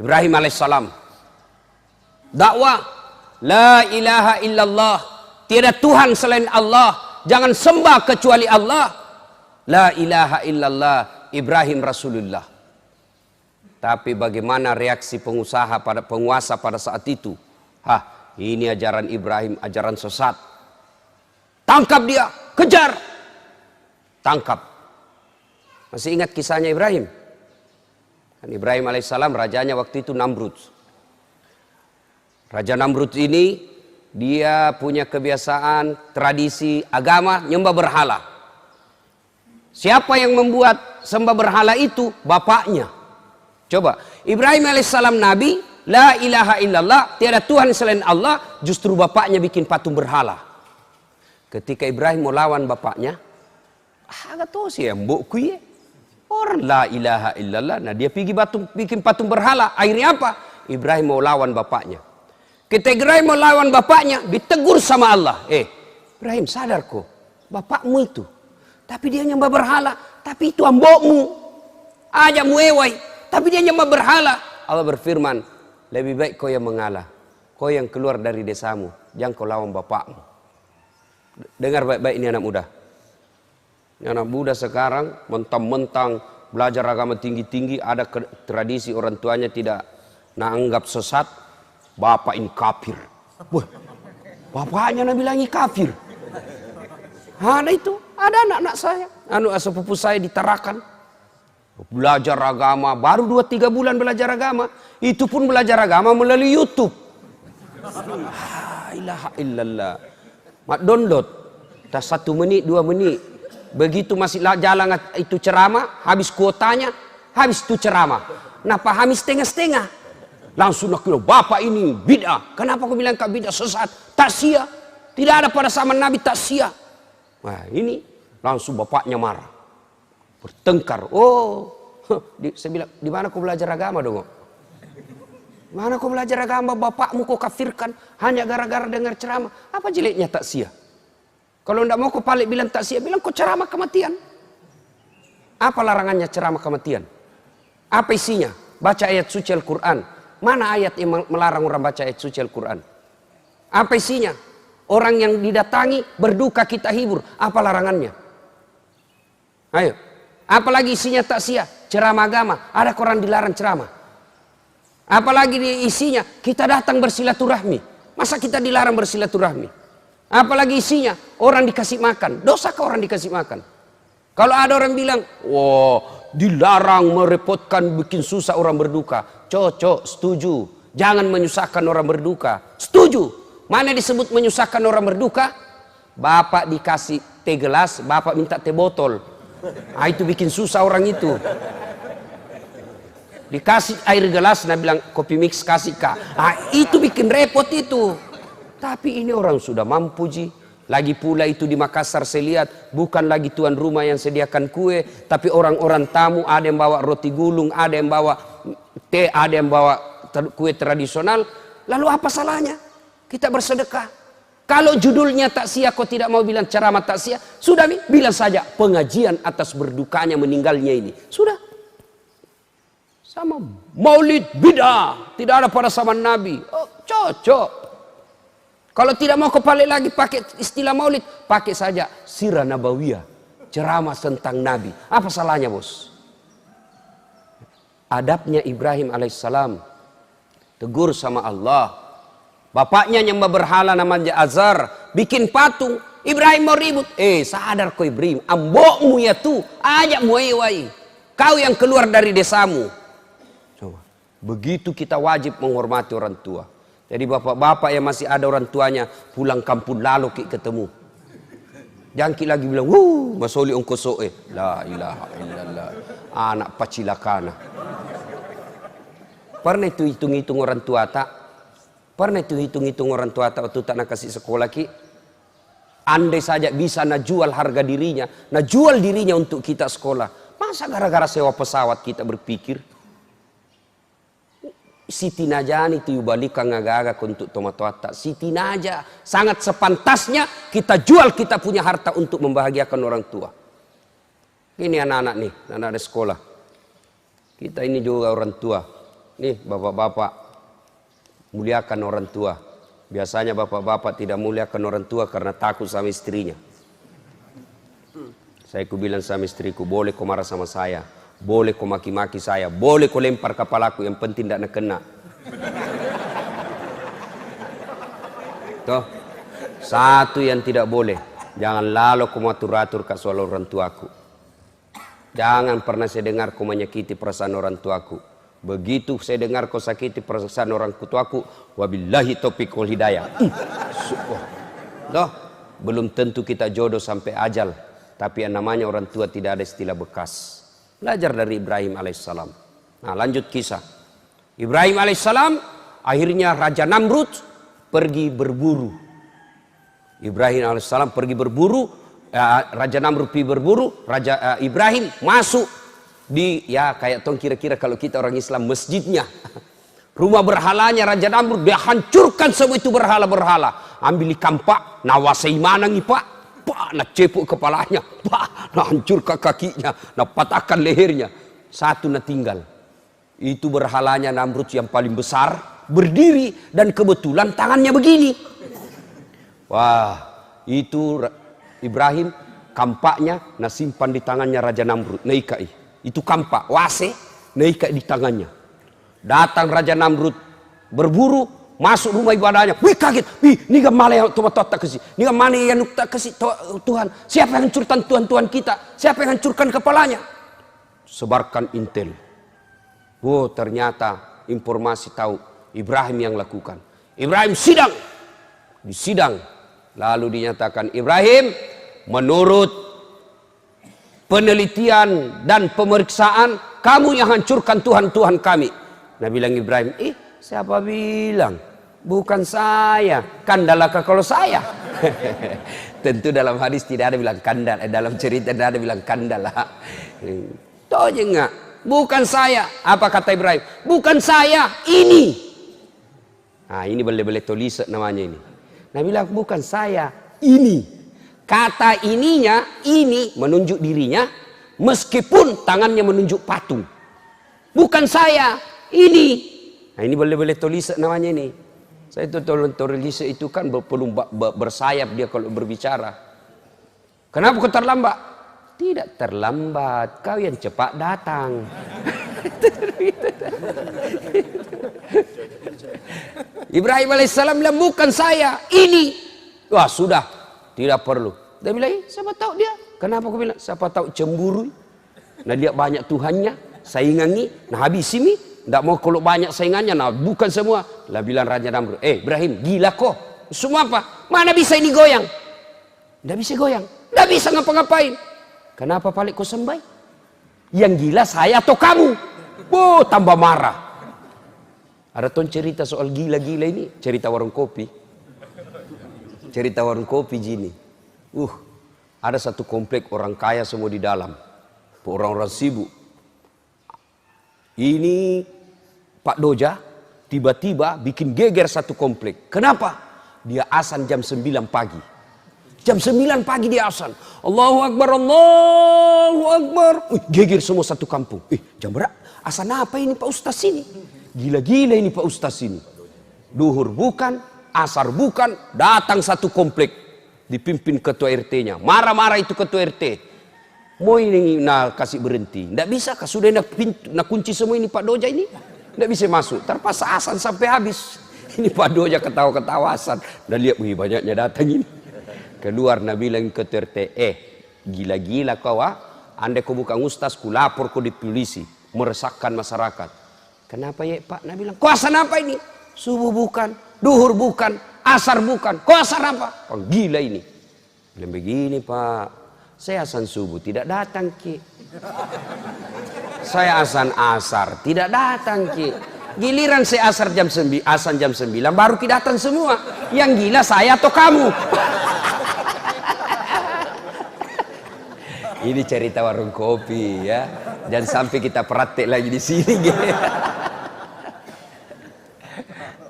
Ibrahim alaihissalam dakwah la ilaha illallah, tiada Tuhan selain Allah, jangan sembah kecuali Allah, la ilaha illallah, Ibrahim Rasulullah. Tapi bagaimana reaksi pengusaha pada penguasa pada saat itu? Ini ajaran Ibrahim, ajaran sesat. Tangkap dia, kejar, tangkap. Masih ingat kisahnya Ibrahim? Kan Ibrahim alaihissalam rajanya waktu itu Namrud. Raja Namrud ini dia punya kebiasaan, tradisi, agama nyembah berhala. Siapa yang membuat sembah berhala itu? Bapaknya. Coba, Ibrahim alaihissalam nabi, la ilaha illallah, tiada Tuhan selain Allah, justru bapaknya bikin patung berhala. Ketika Ibrahim mau lawan bapaknya, agak tahu sih mbokku ya. Orang la ilaha illallah, nah dia pergi bikin patung berhala. Akhirnya apa? Ibrahim mau lawan bapaknya. Ketika Ibrahim mau lawan bapaknya, ditegur sama Allah. Ibrahim sadar kok, bapakmu itu. Tapi dia nyembah berhala. Tapi itu ambokmu. Ajak muewai. Tapi dia nyembah berhala. Allah berfirman, lebih baik kau yang mengalah. Kau yang keluar dari desamu. Jangan kau lawan bapakmu. Dengar baik-baik ini anak muda. Anak muda sekarang mentang-mentang belajar agama tinggi-tinggi, ada tradisi orang tuanya tidak anggap sesat, bapak ini kafir. Wah, bapaknya bilangi kafir. Ada itu, ada anak-anak saya, sepupu saya di Tarakan, belajar agama, baru 2-3 bulan belajar agama, itu pun belajar agama melalui YouTube. La ilaha illallah. Mak download, tak 1 menit 2 menit. Begitu masih jalan itu ceramah, habis kuotanya, habis itu ceramah. Nah pahami setengah-setengah. Langsung nak bilang, bapak ini bid'ah. Kenapa aku bilang kak bid'ah sesat? Taksia. Tidak ada pada zaman Nabi taksia. Nah ini langsung bapaknya marah. Bertengkar. Saya bilang, di mana kau belajar agama dong? Mana kau belajar agama, bapakmu kau kafirkan hanya gara-gara dengar ceramah. Apa jeleknya taksia? Kalau tidak mau kau balik bilang taksia, bilang kau ceramah kematian. Apa larangannya ceramah kematian? Apa isinya? Baca ayat suci Al-Quran. Mana ayat yang melarang orang baca ayat suci Al-Quran? Apa isinya? Orang yang didatangi berduka kita hibur. Apa larangannya? Ayo. Apalagi isinya taksia, ceramah agama. Ada orang dilarang ceramah. Apalagi isinya kita datang bersilaturahmi. Masa kita dilarang bersilaturahmi? Apalagi isinya orang dikasih makan. Dosakah orang dikasih makan? Kalau ada orang bilang, wah dilarang merepotkan, bikin susah orang berduka. Cocok, setuju. Jangan menyusahkan orang berduka. Setuju. Mana disebut menyusahkan orang berduka? Bapak dikasih teh gelas, bapak minta teh botol. Itu bikin susah orang itu. Dikasih air gelas, nah bilang kopi mix kasih kak. Itu bikin repot itu. Tapi ini orang sudah mampu ji. Lagi pula itu di Makassar saya lihat, bukan lagi tuan rumah yang sediakan kue, tapi orang-orang tamu, ada yang bawa roti gulung, ada yang bawa teh, ada yang bawa kue tradisional. Lalu apa salahnya? Kita bersedekah. Kalau judulnya taksia, kau tidak mau bilang ceramah taksia, sudah bilang saja pengajian atas berdukanya meninggalnya ini. Sudah. Sama maulid bid'ah, tidak ada pada zaman Nabi. Cocok. Kalau tidak mau kepalik lagi pakai istilah maulid, pakai saja sirah nabawiyah, ceramah tentang Nabi. Apa salahnya bos? Adabnya Ibrahim alaihissalam, tegur sama Allah. Bapaknya nyembah berhala namanya Azar, bikin patung. Ibrahim mau ribut. Sadar kau Ibrahim, ambokmu ya tuh, ajak muewai. Kau yang keluar dari desamu. Coba. Begitu kita wajib menghormati orang tua. Jadi bapak-bapak yang masih ada orang tuanya pulang kampung lalu ketemu. Jangan lagi bilang, masoli ongko soe. La ilaha illallah. Anak pacilakana. Pernah itu hitung-hitung orang tua tak? Pernah itu hitung-hitung orang tua tak waktu tak nak kasih sekolah ki? Andai saja bisa nak jual harga dirinya, nak jual dirinya untuk kita sekolah. Masa gara-gara sewa pesawat kita berpikir? Siti Najani itu yubalikan ngagaga untuk tomat-tomat. Siti Naja sangat sepantasnya kita jual kita punya harta untuk membahagiakan orang tua. Ini anak-anak nih, anak-anak sekolah. Kita ini juga orang tua. Nih bapak-bapak, muliakan orang tua. Biasanya bapak-bapak tidak muliakan orang tua karena takut sama istrinya. Saya bilang sama istriku, boleh kau marah sama saya, boleh kau maki-maki saya, boleh kau lempar kepalaku, yang penting tidak kena. Toh, satu yang tidak boleh, jangan lalu kau atur-atur ke soal orang tuaku. Jangan pernah saya dengar kau menyakiti perasaan orang tuaku. Begitu saya dengar kau sakiti perasaan orang tuaku, wabillahi taufiq wal hidayah. Toh, belum tentu kita jodoh sampai ajal. Tapi yang namanya orang tua tidak ada istilah bekas. Belajar dari Ibrahim alaihissalam. Nah, lanjut kisah. Ibrahim alaihissalam akhirnya Raja Namrud pergi berburu. Ibrahim alaihissalam pergi berburu. Raja Namrud pergi berburu. Raja Ibrahim masuk di, ya kayak tong kira-kira kalau kita orang Islam, masjidnya. Rumah berhalanya Raja Namrud. Dia hancurkan semua itu berhala-berhala. Ambil kampak, nawasai manang pak. Pak, nak cepuk kepalanya, pak, nak hancurkan kakinya, nak patahkan lehernya. Satu nak tinggal. Itu berhalanya Namrud yang paling besar, berdiri dan kebetulan tangannya begini. Wah, itu Ibrahim kampaknya nak simpan di tangannya Raja Namrud. Naikai. Itu kampak, wase, naikai di tangannya. Datang Raja Namrud berburu. Masuk rumah ibadahnya, wih kaget, wih ini mana yang Tuhan tak kasih, ini mana yang tak kasih Tuhan, siapa yang hancurkan Tuhan kita, siapa yang hancurkan kepalanya, sebarkan intel. Oh ternyata informasi tahu Ibrahim yang lakukan. Ibrahim sidang, di sidang, lalu dinyatakan Ibrahim menurut penelitian dan pemeriksaan kamu yang hancurkan Tuhan kami. Nah bilang Ibrahim, siapa bilang? Bukan saya, kandalakah kalau saya? Tentu dalam hadis tidak ada bilang kandal, dalam cerita tidak ada bilang kandalah. Tahu aja enggak? Bukan saya. Apa kata Ibrahim? Bukan saya, ini. Nah ini boleh tulis namanya ini. Nah bilang bukan saya, ini. Kata ininya, ini menunjuk dirinya, meskipun tangannya menunjuk patung. Bukan saya, ini. Nah ini boleh tulis namanya ini. Saya itu tulis itu kan perlu bersayap dia kalau berbicara. Kenapa kau terlambat? Tidak terlambat, kau yang cepat datang. Ibrahim alaihissalam bilang bukan saya, ini. Wah sudah, tidak perlu. Dia bilang, siapa tahu dia? Kenapa kau bilang? Siapa tahu cemburu. Nah dia banyak Tuhannya, saingannya, nah habis ini. Tidak mau kalau banyak saingannya, nah bukan semua. Lah bilang Raja Namrud, Ibrahim gila kok. Semua apa? Mana bisa ini goyang? Tidak bisa goyang, tidak bisa ngapa-ngapain. Kenapa paling kau sembah? Yang gila saya atau kamu? Oh tambah marah. Ada tuh cerita soal gila-gila ini, cerita warung kopi. Cerita warung kopi gini. Ada satu komplek orang kaya semua di dalam. Orang-orang sibuk. Ini Pak Doja tiba-tiba bikin geger satu komplek. Kenapa? Dia azan jam 9 pagi. Jam 9 pagi dia azan. Allahu Akbar, Allahu Akbar. Geger semua satu kampung. Jam berapa? Azan apa ini Pak Ustaz ini? Gila-gila ini Pak Ustaz ini. Duhur bukan, asar bukan, datang satu komplek. Dipimpin ketua RT-nya. Marah-marah itu ketua RT. Mau ini nak kasih berhenti. Tidak bisa, sudah nak kunci semua ini Pak Doja ini. Tidak bisa masuk. Terpaksa azan sampai habis. Ini Pak Doja ketawa-ketawa azan. Dan lihat, wih banyaknya datang ini. Keluar Nabi bilang ke RT, gila-gila kau Andai kau bukan ustaz, ku lapor kau di polisi. Meresahkan masyarakat. Kenapa ya Pak? Nabi bilang, kau azan apa ini? Subuh bukan, duhur bukan, asar bukan. Kau azan apa? Oh, gila ini. Bilang begini Pak. Saya azan subuh tidak datang Ki. Saya azan asar tidak datang Ki. Giliran saya asar jam 9, azan jam 9 baru Ki datang semua. Yang gila saya atau kamu? Ini cerita warung kopi ya. Jangan sampai kita praktek lagi di sini.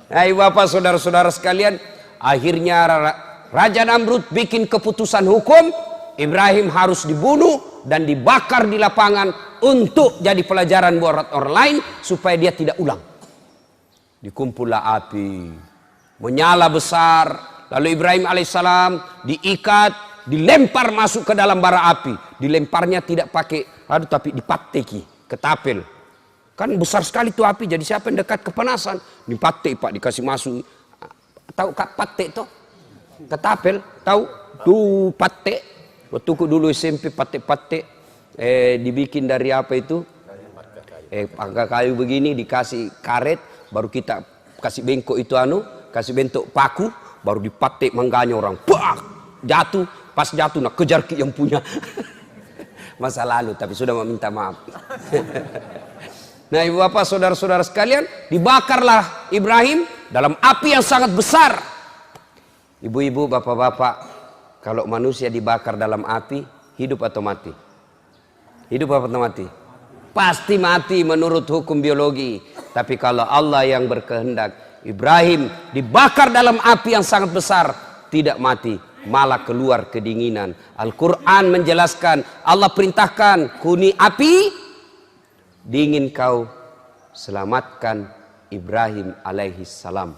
Hai Bapak saudara-saudara sekalian, akhirnya Raja Namrud bikin keputusan hukum. Ibrahim harus dibunuh dan dibakar di lapangan untuk jadi pelajaran buat orang lain supaya dia tidak ulang. Dikumpullah api, menyala besar. Lalu Ibrahim alaihissalam diikat, dilempar masuk ke dalam bara api. Dilemparnya tidak pakai tapi dipateki, ketapel. Kan besar sekali tuh api, jadi siapa yang dekat kepanasan, dipatek Pak, dikasih masuk. Tahu kak patek tuh? Ketapel, tahu? Tuh patek. Waktu dulu SMP patek-patek, dibikin dari apa itu? Pangka kayu begini, dikasih karet, baru kita kasih bengkok itu kasih bentuk paku, baru dipatek mangganya orang. Bah! Jatuh, pas jatuh nak kejar yang punya. Masa lalu, tapi sudah meminta maaf. Nah, ibu bapak, saudara-saudara sekalian, dibakarlah Ibrahim dalam api yang sangat besar. Ibu-ibu, bapak-bapak, kalau manusia dibakar dalam api, hidup atau mati? Hidup atau mati? Pasti mati menurut hukum biologi. Tapi kalau Allah yang berkehendak, Ibrahim dibakar dalam api yang sangat besar, tidak mati, malah keluar kedinginan. Al-Quran menjelaskan, Allah perintahkan, kuni api, dingin kau, selamatkan Ibrahim alaihi salam.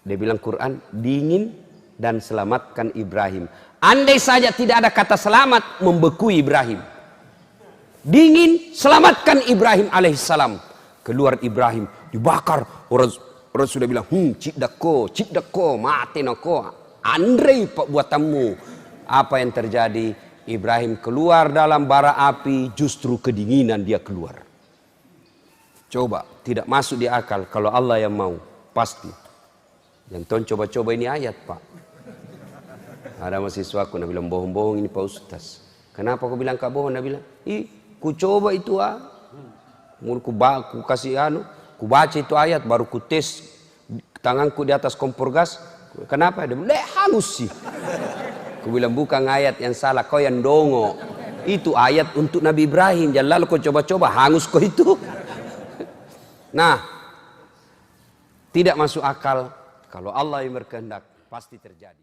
Dia bilang Quran, dingin dan selamatkan Ibrahim. Andai saja tidak ada kata selamat, membeku Ibrahim. Dingin, selamatkan Ibrahim alaihi salam. Keluar Ibrahim, dibakar. Orang sudah bilang, cik dako, mati nako. Andre pak buatanmu. Apa yang terjadi? Ibrahim keluar dalam bara api, justru kedinginan dia keluar. Coba, tidak masuk di akal. Kalau Allah yang mau, pasti. Yang tuan coba-coba ini ayat Pak. Ada mahasiswaku, nak bilang bohong-bohong ini Pak Ustaz. Kenapa kau bilang kak bohong? Nak bilang, ku coba itu ku kasih ku baca itu ayat, baru ku tes tanganku di atas kompor gas. Kenapa? Dia bilang, halus sih. Aku bilang bukan ayat yang salah, kau yang dongo. Itu ayat untuk Nabi Ibrahim. Jangan lalu kau coba-coba hangus kau itu. Nah, tidak masuk akal. Kalau Allah yang berkehendak pasti terjadi.